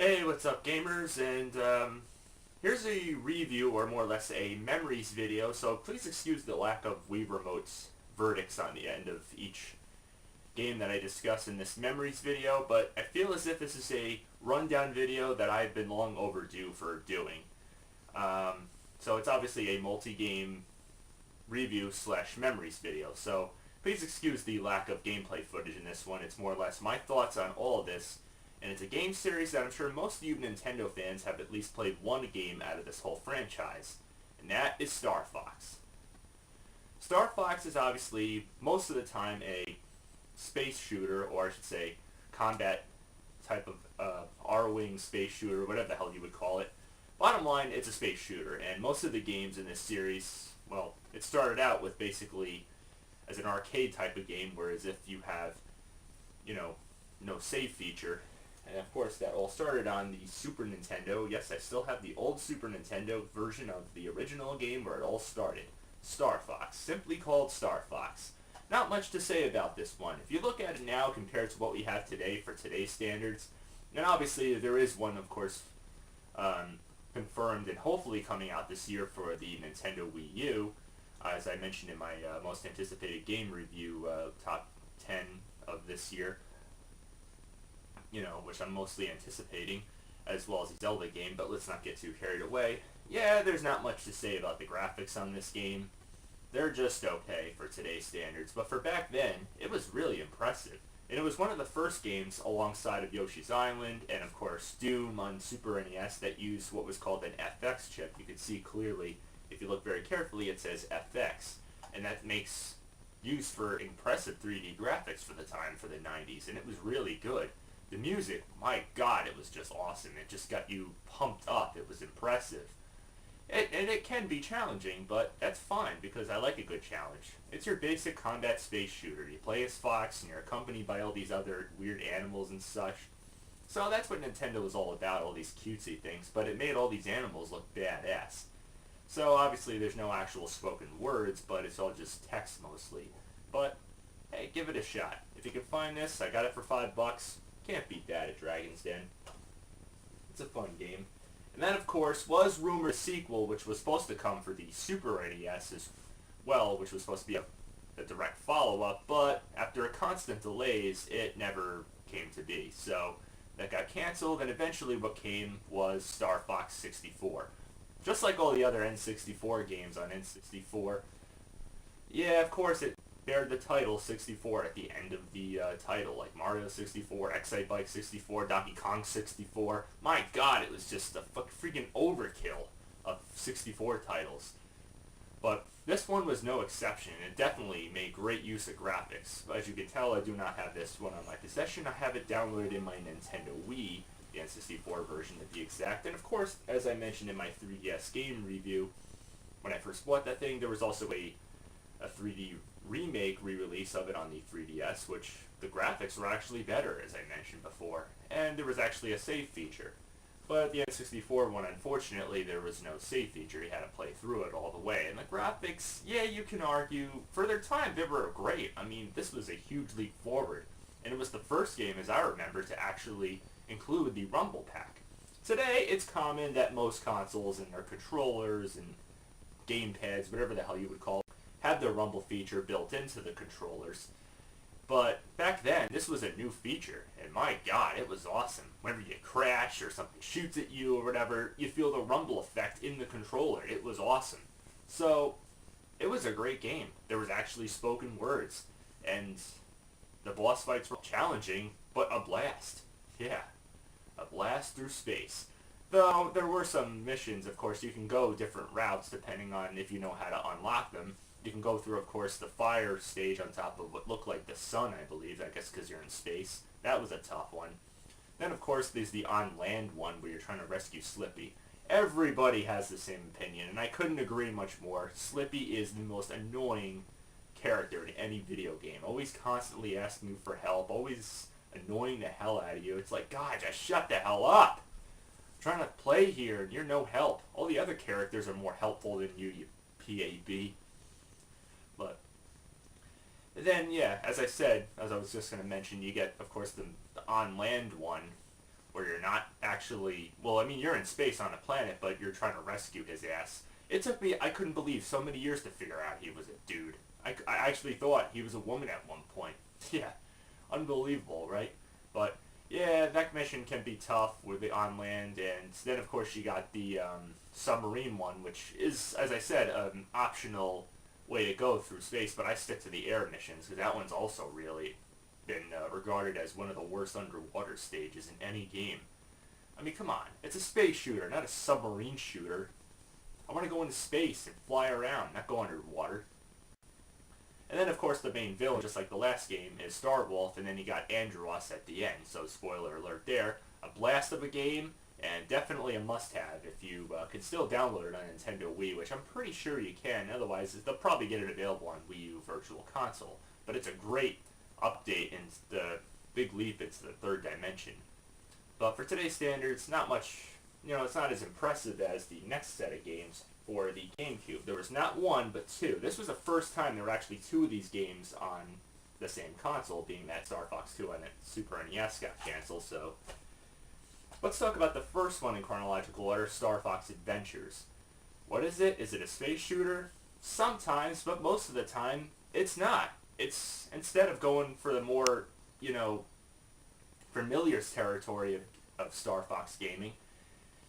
Hey, what's up gamers? And here's a review, or more or less a memories video, so please excuse the lack of Wii Remote's verdicts on the end of each game that I discuss in this memories video, but I feel as if this is a rundown video that I've been long overdue for doing. So it's obviously a multi-game review slash memories video, so please excuse the lack of gameplay footage in this one. It's more or less my thoughts on all of this. And it's a game series that I'm sure most of you Nintendo fans have at least played one game out of this whole franchise. And that is Star Fox. Star Fox is obviously, most of the time, a space shooter, or I should say, combat type of R-wing space shooter, whatever the hell you would call it. Bottom line, it's a space shooter, and most of the games in this series, well, it started out with basically as an arcade type of game, whereas if you have, no save feature. And of course, that all started on the Super Nintendo. Yes, I still have the old Super Nintendo version of the original game where it all started. Star Fox. Simply called Star Fox. Not much to say about this one. If you look at it now compared to what we have today for today's standards, and obviously there is one, of course, confirmed and hopefully coming out this year for the Nintendo Wii U, as I mentioned in my most anticipated game review, top 10 of this year. Which I'm mostly anticipating, as well as a Zelda game, but let's not get too carried away. Yeah, there's not much to say about the graphics on this game. They're just okay for today's standards, but for back then, it was really impressive. And it was one of the first games alongside of Yoshi's Island, and of course Doom on Super NES that used what was called an FX chip. You can see clearly, if you look very carefully, it says FX, and that makes use for impressive 3D graphics for the time, for the 90s, and it was really good. The music, my God, it was just awesome. It just got you pumped up. It was impressive. And it can be challenging, but that's fine because I like a good challenge. It's your basic combat space shooter. You play as Fox and you're accompanied by all these other weird animals and such. So that's what Nintendo was all about, all these cutesy things, but it made all these animals look badass. So obviously there's no actual spoken words, but it's all just text mostly. But hey, give it a shot. If you can find this, I got it for $5. Can't beat that at Dragon's Den. It's a fun game. And then, of course, was rumored a sequel, which was supposed to come for the Super NES as well, which was supposed to be a direct follow-up, but after constant delays, it never came to be. So that got canceled, and eventually what came was Star Fox 64. Just like all the other N64 games on N64. Yeah, of course, it bared the title 64 at the end of the title, like Mario 64, Excitebike 64, Donkey Kong 64. My God, it was just a freaking overkill of 64 titles. But this one was no exception. It definitely made great use of graphics. As you can tell, I do not have this one on my possession. I have it downloaded in my Nintendo Wii, the N64 version to be exact. And of course, as I mentioned in my 3DS game review, when I first bought that thing, there was also a 3D remake re-release of it on the 3DS, which the graphics were actually better, as I mentioned before, and there was actually a save feature. But the N64 one, unfortunately, there was no save feature. You had to play through it all the way. And the graphics, yeah, you can argue, for their time, they were great. I mean, this was a huge leap forward, and it was the first game, as I remember, to actually include the Rumble Pack. Today, it's common that most consoles and their controllers and gamepads, whatever the hell you would call it, have the rumble feature built into the controllers. But back then, this was a new feature, and my God, it was awesome. Whenever you crash or something shoots at you or whatever, you feel the rumble effect in the controller. It was awesome. So, it was a great game. There was actually spoken words, and the boss fights were challenging, but a blast. Yeah, a blast through space. Though, there were some missions, of course, you can go different routes depending on if you know how to unlock them. You can go through, of course, the fire stage on top of what looked like the sun, I believe, I guess because you're in space. That was a tough one. Then, of course, there's the on-land one where you're trying to rescue Slippy. Everybody has the same opinion, and I couldn't agree much more. Slippy is the most annoying character in any video game. Always constantly asking you for help, always annoying the hell out of you. It's like, God, just shut the hell up! I'm trying to play here, and you're no help. All the other characters are more helpful than you PAB. But then, yeah, as I said, as I was just going to mention, you get, of course, the on-land one, where you're not actually, well, I mean, you're in space on a planet, but you're trying to rescue his ass. It took me, I couldn't believe, so many years to figure out he was a dude. I actually thought he was a woman at one point. Yeah, unbelievable, right? But yeah, that mission can be tough with the on land, and then of course you got the submarine one, which is, as I said, an optional way to go through space, but I stick to the air missions because that one's also really been regarded as one of the worst underwater stages in any game. I mean, come on, it's a space shooter, not a submarine shooter. I want to go into space and fly around, not go underwater. And then, of course, the main villain, just like the last game, is Starwolf, and then you got Andros at the end, so spoiler alert there. A blast of a game, and definitely a must-have if you can still download it on Nintendo Wii, which I'm pretty sure you can. Otherwise, they'll probably get it available on Wii U Virtual Console. But it's a great update, and the big leap into the third dimension. But for today's standards, not much, it's not as impressive as the next set of games for the GameCube. There was not one, but two. This was the first time there were actually two of these games on the same console, being that Star Fox 2 and Super NES got canceled, so let's talk about the first one in chronological order, Star Fox Adventures. What is it? Is it a space shooter? Sometimes, but most of the time, it's not. It's, instead of going for the more, familiar territory of Star Fox gaming,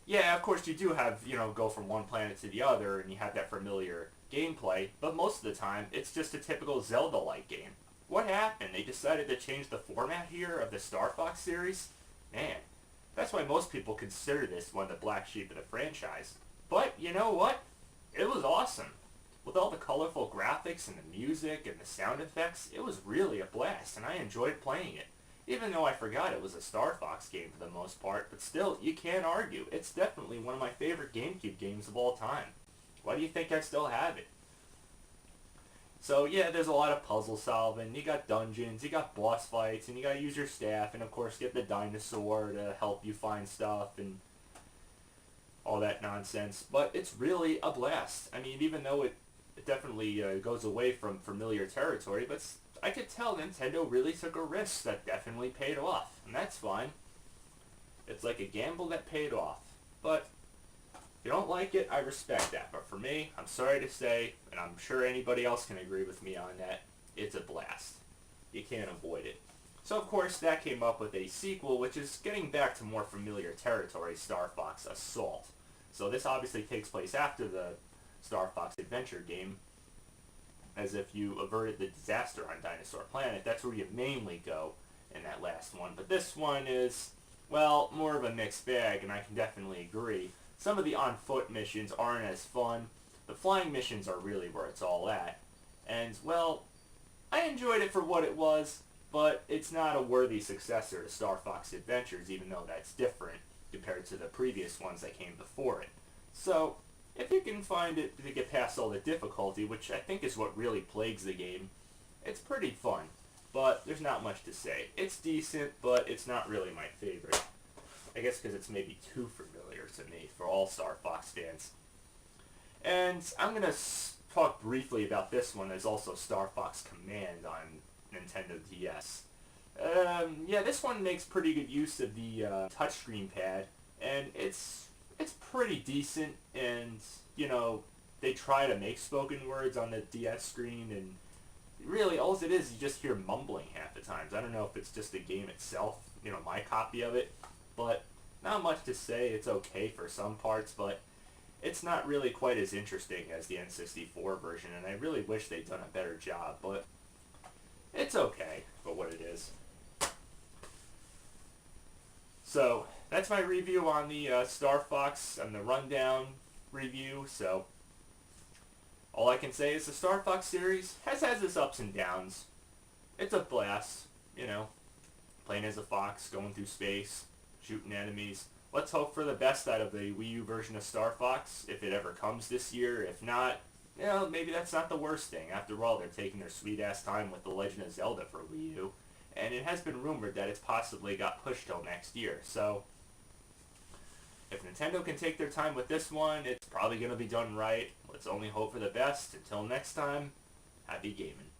yeah, of course you do have, go from one planet to the other and you have that familiar gameplay, but most of the time it's just a typical Zelda-like game. What happened? They decided to change the format here of the Star Fox series? Man, that's why most people consider this one the black sheep of the franchise. But you know what? It was awesome. With all the colorful graphics and the music and the sound effects, it was really a blast and I enjoyed playing it. Even though I forgot it was a Star Fox game for the most part, but still, you can't argue. It's definitely one of my favorite GameCube games of all time. Why do you think I still have it? So yeah, there's a lot of puzzle solving. You got dungeons, you got boss fights, and you gotta use your staff, and of course get the dinosaur to help you find stuff, and all that nonsense. But it's really a blast. I mean, even though it definitely goes away from familiar territory, but I could tell Nintendo really took a risk that definitely paid off, and that's fine. It's like a gamble that paid off. But if you don't like it, I respect that. But for me, I'm sorry to say, and I'm sure anybody else can agree with me on that, it's a blast. You can't avoid it. So of course that came up with a sequel, which is getting back to more familiar territory, Star Fox Assault. So this obviously takes place after the Star Fox Adventure game, as if you averted the disaster on Dinosaur Planet. That's where you mainly go in that last one. But this one is, well, more of a mixed bag, and I can definitely agree. Some of the on-foot missions aren't as fun. The flying missions are really where it's all at. And, well, I enjoyed it for what it was, but it's not a worthy successor to Star Fox Adventures, even though that's different compared to the previous ones that came before it. So if you can find it to get past all the difficulty, which I think is what really plagues the game, it's pretty fun. But there's not much to say. It's decent, but it's not really my favorite. I guess because it's maybe too familiar to me for all Star Fox fans. And I'm going to talk briefly about this one. There's also Star Fox Command on Nintendo DS. Yeah, this one makes pretty good use of the touchscreen pad, and it's pretty decent, and, they try to make spoken words on the DS screen, and really, all it is, you just hear mumbling half the times. I don't know if it's just the game itself, my copy of it, but not much to say. It's okay for some parts, but it's not really quite as interesting as the N64 version, and I really wish they'd done a better job, but it's okay for what it is. So that's my review on the Star Fox and the rundown review. So all I can say is the Star Fox series has its ups and downs. It's a blast, playing as a fox, going through space, shooting enemies. Let's hope for the best out of the Wii U version of Star Fox, if it ever comes this year. If not, maybe that's not the worst thing. After all, they're taking their sweet-ass time with The Legend of Zelda for Wii U. And it has been rumored that it's possibly got pushed till next year. So if Nintendo can take their time with this one, it's probably going to be done right. Let's only hope for the best. Until next time, happy gaming.